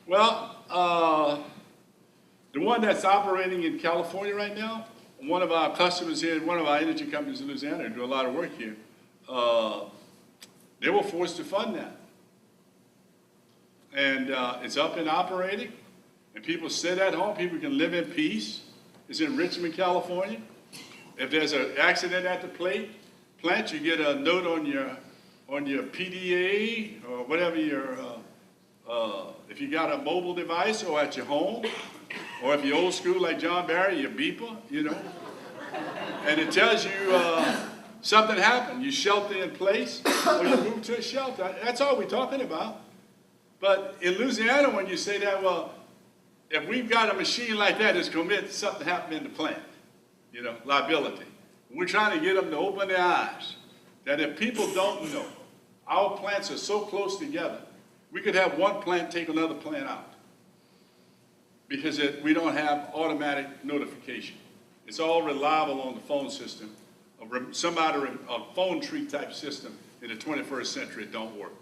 Well, the one that's operating in California right now, one of our customers here, one of our energy companies in Louisiana, do a lot of work here. They were forced to fund that. And it's up and operating, and people sit at home, people can live in peace. It's in Richmond, California. If there's an accident at the plant, you get a note on your PDA or whatever if you got a mobile device or at your home, or if you're old school like John Barry, your beeper, you know. And it tells you something happened. You shelter in place or you move to a shelter. That's all we're talking about. But in Louisiana, when you say that, well, if we've got a machine like that that's committed something happened in the plant, you know, liability. We're trying to get them to open their eyes that if people don't know, our plants are so close together, we could have one plant take another plant out because we don't have automatic notification. It's all reliable on the phone system. A phone tree type system in the 21st century, it don't work.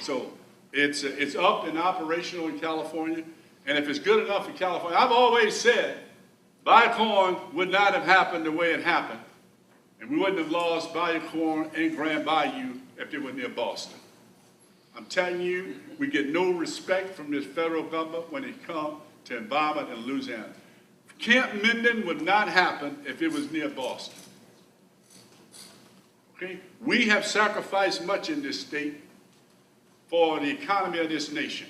So it's up and operational in California. And if it's good enough in California, I've always said Bayou-Corn would not have happened the way it happened. And we wouldn't have lost Bayou-Corn and Grand Bayou if they were near Boston. I'm telling you, we get no respect from this federal government when it comes to environment in Louisiana. Camp Minden would not happen if it was near Boston. Okay? We have sacrificed much in this state for the economy of this nation.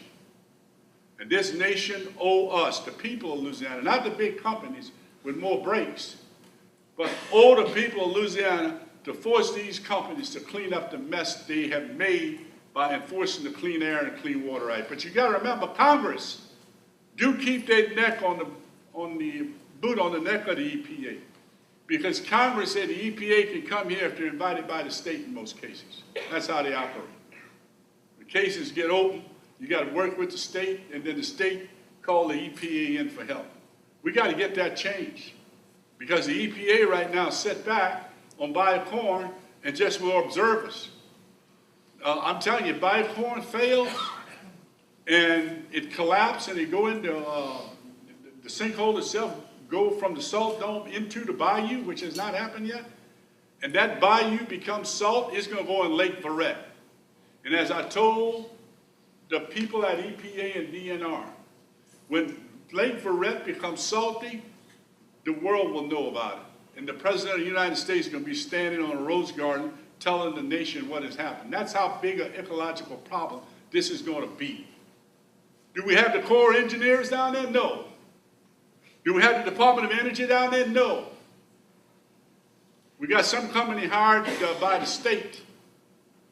And this nation owe us, the people of Louisiana, not the big companies with more brakes, but owe the people of Louisiana to force these companies to clean up the mess they have made by enforcing the Clean Air and Clean Water Act. But you got to remember, Congress do keep their neck on the boot on the neck of the EPA, because Congress said the EPA can come here if they're invited by the state in most cases. That's how they operate. The cases get open, you got to work with the state, and then the state call the EPA in for help. We got to get that changed, because the EPA right now set back on Bayou-Corn and just will observe us. I'm telling you, Bayou-Corn fails, and it collapses, and it go into the sinkhole itself, go from the salt dome into the bayou, which has not happened yet, and that bayou becomes salt. It's going to go in Lake Verret. And as I told the people at EPA and DNR, when Lake Verret becomes salty, the world will know about it. And the President of the United States is going to be standing on a rose garden telling the nation what has happened. That's how big an ecological problem this is going to be. Do we have the Corps of Engineers down there? No. Do we have the Department of Energy down there? No. We got some company hired by the state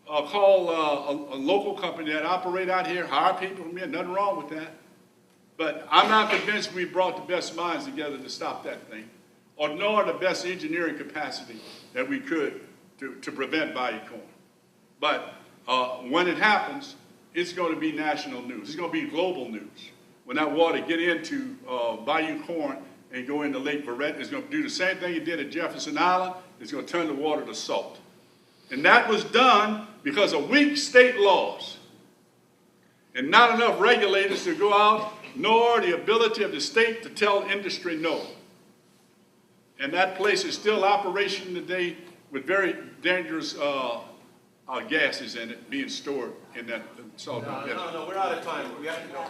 called a local company that operate out here, hire people from here, nothing wrong with that. But I'm not convinced we brought the best minds together to stop that thing, or nor the best engineering capacity that we could to prevent Bayou-Corn. But when it happens, it's going to be national news. It's going to be global news. When that water get into Bayou-Corn and go into Lake Verret, it's going to do the same thing it did at Jefferson Island. It's going to turn the water to salt. And that was done because of weak state laws and not enough regulators to go out, nor the ability of the state to tell industry no. And that place is still operational today with very dangerous gases in it being stored in that salt. No, we're out of time. We have to go.